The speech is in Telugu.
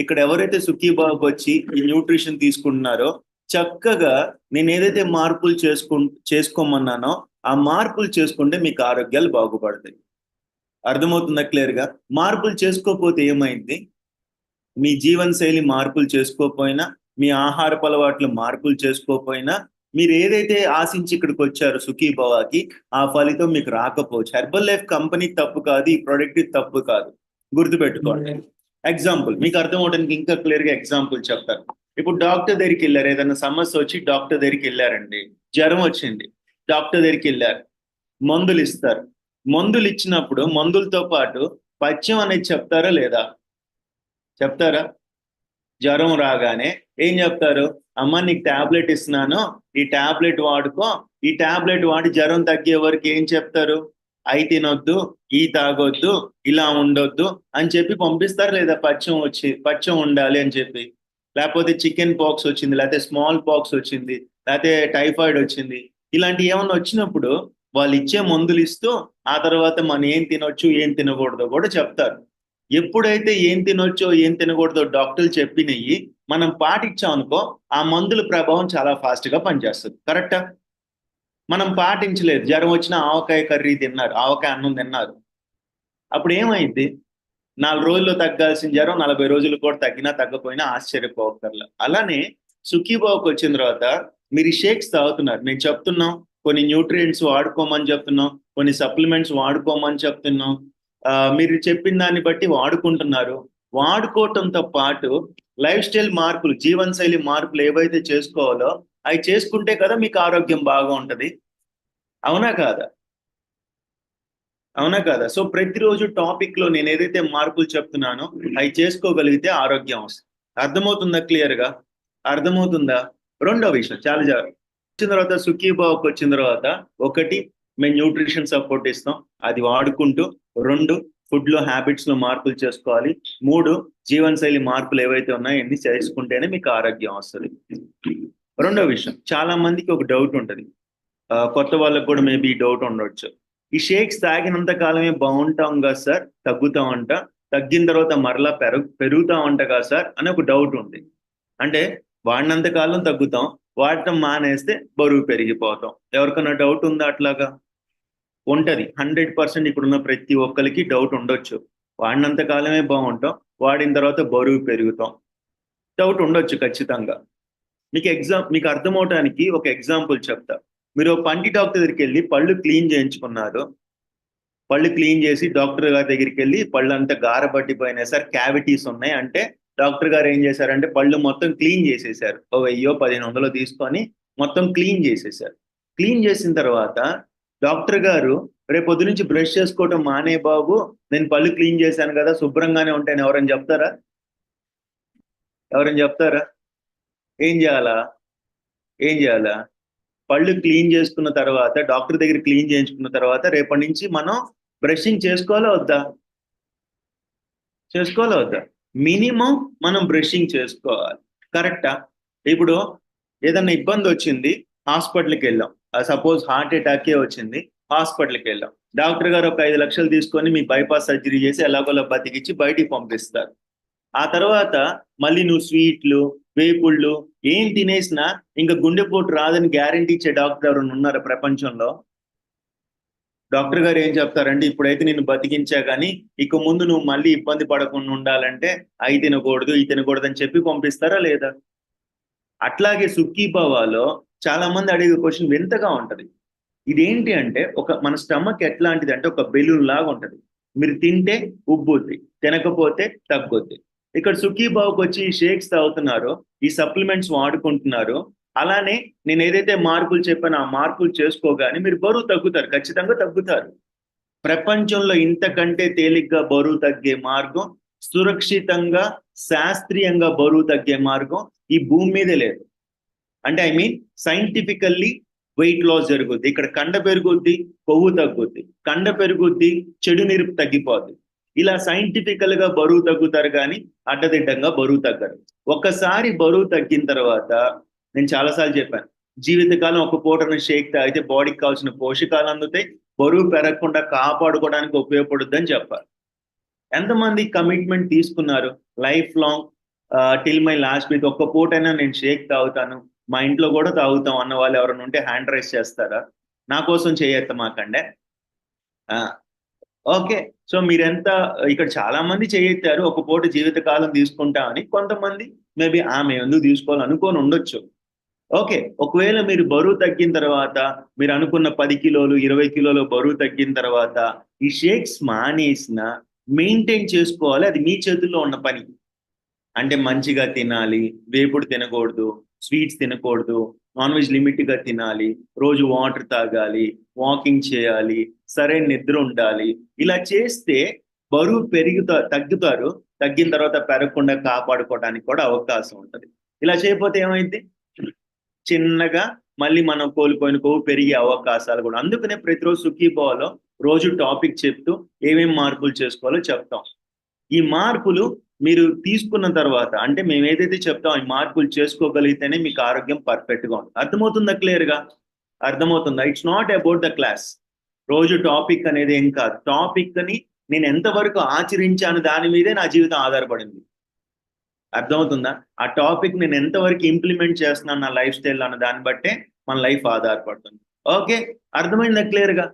ఇక్కడ ఎవరైతే సుఖీబాబుకి వచ్చి ఈ న్యూట్రిషన్ తీసుకుంటున్నారో చక్కగా నేను ఏదైతే మార్పులు చేసుకోమన్నానో ఆ మార్పులు చేసుకుంటే మీకు ఆరోగ్యాలు బాగుపడతాయి. అర్థమవుతుందా క్లియర్గా? మార్పులు చేసుకోకపోతే ఏమైంది? మీ జీవన శైలి మార్పులు చేసుకోకపోయినా, మీ ఆహారపు అలవాట్లు మార్పులు చేసుకోకపోయినా, మీరు ఏదైతే ఆశించి ఇక్కడికి వచ్చారో సుఖీభవాకి ఆ ఫలితం మీకు రాకపోవచ్చు. హెర్బల్ లైఫ్ కంపెనీ తప్పు కాదు, ఈ ప్రొడక్ట్ తప్పు కాదు, గుర్తుపెట్టుకోండి. ఎగ్జాంపుల్ మీకు అర్థం అవడానికి ఇంకా క్లియర్ గా ఎగ్జాంపుల్ చెప్తాను. ఇప్పుడు డాక్టర్ దగ్గరికి వెళ్ళారు, ఏదైనా సమస్య వచ్చి డాక్టర్ దగ్గరికి వెళ్ళారండి, జ్వరం వచ్చింది, డాక్టర్ దగ్గరికి వెళ్ళారు, మందులు ఇస్తారు. మందులు ఇచ్చినప్పుడు మందులతో పాటు పథ్యం అనేది చెప్తారా లేదా? చెప్తారా? జ్వరం రాగానే ఏం చెప్తారు? అమ్మ నీకు టాబ్లెట్ ఇస్తున్నాను, ఈ టాబ్లెట్ వాడుకో, ఈ టాబ్లెట్ వాడి జ్వరం తగ్గే వరకు ఏం చెప్తారు? అయి తినొద్దు, ఈ తాగొద్దు, ఇలా ఉండొద్దు అని చెప్పి పంపిస్తారు లేదా? పచ్చం ఉండాలి అని చెప్పి. లేకపోతే చికెన్ పాక్స్ వచ్చింది, లేకపోతే స్మాల్ పాక్స్ వచ్చింది, లేకపోతే టైఫాయిడ్ వచ్చింది, ఇలాంటి ఏమన్నా వచ్చినప్పుడు వాళ్ళు ఇచ్చే మందులు ఇస్తూ ఆ తర్వాత మనం ఏం తినొచ్చు ఏం తినకూడదో కూడా చెప్తారు. ఎప్పుడైతే ఏం తినొచ్చో ఏం తినకూడదో డాక్టర్లు చెప్పినవి మనం పాటించాం అనుకో, ఆ మందుల ప్రభావం చాలా ఫాస్ట్ గా పనిచేస్తుంది. కరెక్టా? మనం పాటించలేదు, జ్వరం వచ్చిన ఆవకాయ కర్రీ తిన్నారు, ఆవకాయ అన్నం తిన్నారు, అప్పుడు ఏమైంది? 4 రోజుల్లో తగ్గాల్సిన జ్వరం 40 రోజులు కూడా తగ్గినా తగ్గపోయినా ఆశ్చర్యపోకర్ల. అలానే సుఖీబాబుకి వచ్చిన తర్వాత మీరు ఈ షేక్స్ తాగుతున్నారు, మేము చెప్తున్నాం కొన్ని న్యూట్రియంట్స్ వాడుకోమని చెప్తున్నాం, కొన్ని సప్లిమెంట్స్ వాడుకోమని చెప్తున్నాం. మీరు చెప్పిన దాన్ని బట్టి వాడుకుంటున్నారు. వాడుకోవటంతో పాటు లైఫ్ స్టైల్ మార్పులు, జీవనశైలి మార్పులు ఏవైతే చేసుకోవాలో అవి చేసుకుంటే కదా మీకు ఆరోగ్యం బాగా ఉంటది. అవునా కాదా? అవునా కదా? సో ప్రతిరోజు టాపిక్ లో నేను ఏదైతే మార్పులు చెప్తున్నానో అవి చేసుకోగలిగితే ఆరోగ్యం వస్తుంది. అర్థమవుతుందా క్లియర్ గా? అర్థమవుతుందా? రెండో విషయం చాలా జాగ్రత్త. వచ్చిన తర్వాత సుఖీభావకు వచ్చిన తర్వాత ఒకటి, మేము న్యూట్రిషన్ సపోర్ట్ ఇస్తాం, అది వాడుకుంటూ. రెండు, ఫుడ్ లో హ్యాబిట్స్ లో మార్పులు చేసుకోవాలి. మూడు, జీవనశైలి మార్పులు ఏవైతే ఉన్నాయో అన్ని చేసుకుంటేనే మీకు ఆరోగ్యం వస్తుంది. రెండో విషయం, చాలా మందికి ఒక డౌట్ ఉంటుంది, కొత్త వాళ్ళకు కూడా మేబీ డౌట్ ఉండొచ్చు. ఈ షేక్స్ తాగినంత కాలమే బాగుంటాం కదా సార్, తగ్గుతామంట, తగ్గిన తర్వాత మరలా పెరుగుతామంట కదా సార్ అని ఒక డౌట్ ఉంది. అంటే వాడినంత కాలం తగ్గుతాం, వాడటం మానేస్తే బరువు పెరిగిపోతాం. ఎవరికైనా డౌట్ ఉందా అట్లాగా? ఉంటది. 100% ఇప్పుడున్న ప్రతి ఒక్కరికి డౌట్ ఉండొచ్చు. వాడినంత కాలమే బాగుంటాం, వాడిన తర్వాత బరువు పెరుగుతాం. డౌట్ ఉండొచ్చు ఖచ్చితంగా. మీకు అర్థం అవటానికి ఒక ఎగ్జాంపుల్ చెప్తా. మీరు పంటి డాక్టర్ దగ్గరికి వెళ్ళి పళ్ళు క్లీన్ చేయించుకున్నారు, పళ్ళు క్లీన్ చేసి డాక్టర్ గారి దగ్గరికి వెళ్ళి పళ్ళు అంతా గారబట్టిపోయినాయి సార్, క్యావిటీస్ ఉన్నాయి అంటే డాక్టర్ గారు ఏం చేశారంటే పళ్ళు మొత్తం క్లీన్ చేసేసారు. 1000-1500 తీసుకొని మొత్తం క్లీన్ చేసేసారు. క్లీన్ చేసిన తర్వాత డాక్టర్ గారు రేపొద్దు నుంచి బ్రష్ చేసుకోవటం మానే బాబు, నేను పళ్ళు క్లీన్ చేశాను కదా శుభ్రంగానే ఉంటాయని ఎవరైనా చెప్తారా? ఎవరైనా చెప్తారా? ఏం చేయాలా? ఏం చేయాలా? పళ్ళు క్లీన్ చేసుకున్న తర్వాత, డాక్టర్ దగ్గర క్లీన్ చేయించుకున్న తర్వాత రేపటి నుంచి మనం బ్రషింగ్ చేసుకోవాలా వద్దా? చేసుకోవాలా వద్దా? మినిమం మనం బ్రషింగ్ చేసుకోవాలి. కరెక్టా? ఇప్పుడు ఏదన్నా ఇబ్బంది వచ్చింది, హాస్పిటల్కి వెళ్ళాం, సపోజ్ హార్ట్ అటాకే వచ్చింది, హాస్పిటల్కి వెళ్ళాం, డాక్టర్ గారు ఒక 5 లక్షలు తీసుకొని మీ బైపాస్ సర్జరీ చేసి ఎలాగోలా బతికిచ్చి బయటికి పంపిస్తారు. ఆ తర్వాత మళ్ళీ నువ్వు స్వీట్లు, వేపుళ్ళు ఏం తినేసినా ఇంకా గుండెపోటు రాదని గ్యారంటీ ఇచ్చే డాక్టర్ ఎవరైనా ఉన్నారా ప్రపంచంలో? డాక్టర్ గారు ఏం చెప్తారంటే ఇప్పుడైతే నిన్ను బతికించా కానీ ఇక ముందు నువ్వు మళ్ళీ ఇబ్బంది పడకుండా ఉండాలంటే అయి తినకూడదు ఈ తినకూడదు అని చెప్పి పంపిస్తారా లేదా? అట్లాగే సుఖీభవాలో చాలా మంది అడిగే క్వశ్చన్ వింతగా ఉంటది. ఇదేంటి అంటే మన స్టమక్ ఎట్లాంటిది అంటే ఒక బెలూన్ లాగా ఉంటది. మీరు తింటే ఉబ్బుద్ది, తినకపోతే తగ్గుద్ది. ఇక్కడ సుఖీభావ్కి వచ్చి ఈ షేక్స్ తాగుతున్నారు, ఈ సప్లిమెంట్స్ వాడుకుంటున్నారు. అలానే నేను ఏదైతే మార్పులు చెప్పానో ఆ మార్పులు చేసుకోగానే మీరు బరువు తగ్గుతారు, ఖచ్చితంగా తగ్గుతారు. ప్రపంచంలో ఇంతకంటే తేలిగ్గా బరువు తగ్గే మార్గం, సురక్షితంగా శాస్త్రీయంగా బరువు తగ్గే మార్గం ఈ భూమి మీదే లేదు. అంటే I mean scientifically weight loss జరుగుద్ది. ఇక్కడ కండ పెరుగుద్ది, కొవ్వు తగ్గుద్ది, కండ పెరుగుద్ది, చెడు నీరు తగ్గిపోద్ది. ఇలా సైంటిఫికల్ గా బరువు తగ్గుతారు కానీ అడ్డదిడ్డంగా బరువు తగ్గరు. ఒక్కసారి బరువు తగ్గిన తర్వాత, నేను చాలాసార్లు చెప్పాను, జీవితకాలం ఒక పూటను షేక్ తాగితే బాడీకి కావాల్సిన పోషకాలు అందుతాయి, బరువు పెరగకుండా కాపాడుకోవడానికి ఉపయోగపడుద్ది అని చెప్పారు. ఎంతమంది కమిట్మెంట్ తీసుకున్నారు? Life long till my last breath, ఒక్క పూటైనా నేను షేక్ తాగుతాను, మా ఇంట్లో కూడా తాగుతాం అన్న వాళ్ళు ఎవరైనా ఉంటే హ్యాండ్ రైస్ చేస్తారా? నా కోసం చేయెత్తమాకండే. ఆ, ఓకే. సో మీరెంత ఇక్కడ చాలా మంది చేయెత్తారు ఒక పూట జీవితకాలం తీసుకుంటామని. కొంతమంది మేబీ ఆమె ఎందుకు తీసుకోవాలి అనుకోని ఉండొచ్చు. ఓకే. ఒకవేళ మీరు బరువు తగ్గిన తర్వాత, మీరు అనుకున్న 10 కిలోలు, 20 కిలోలు బరువు తగ్గిన తర్వాత, ఈ షేక్స్ మానేసిన మెయింటైన్ చేసుకోవాలి. అది మీ చేతుల్లో ఉన్న పని. అంటే మంచిగా తినాలి, వేపుడు తినకూడదు, స్వీట్స్ తినకూడదు, నాన్ వెజ్ లిమిట్గా తినాలి, రోజు వాటర్ తాగాలి, వాకింగ్ చేయాలి, సరైన నిద్ర ఉండాలి. ఇలా చేస్తే బరువు తగ్గుతారు. తగ్గిన తర్వాత పెరగకుండా కాపాడుకోవడానికి కూడా అవకాశం ఉంటుంది. ఇలా చేయకపోతే ఏమైంది? చిన్నగా మళ్ళీ మనం కోల్పోయిన కొవ్వు పెరిగే అవకాశాలు కూడా. అందుకనే ప్రతిరోజు సుఖీభావలో రోజు టాపిక్ చెప్తూ ఏమేం మార్పులు చేసుకోవాలో చెప్తాం. ఈ మార్పులు మీరు తీసుకున్న తర్వాత, అంటే మేము ఏదైతే చెప్తాం ఈ మార్పులు చేసుకోగలిగితేనే మీకు ఆరోగ్యం పర్ఫెక్ట్ గా ఉంటుంది. అర్థమవుతుందా? క్లియర్ గా అర్థమవుతుందా? It's not about the class. రోజు టాపిక్ అనేది ఏం కాదు. టాపిక్ ని నేను ఎంతవరకు ఆచరించాను దాని మీదే నా జీవితం ఆధారపడింది. అర్థమవుతుందా? ఆ టాపిక్ నేను ఎంతవరకు ఇంప్లిమెంట్ చేస్తున్నాను నా లైఫ్ స్టైల్ అన్న దాన్ని బట్టే మన లైఫ్ ఆధారపడుతుంది. ఓకే, అర్థమైందా క్లియర్ గా?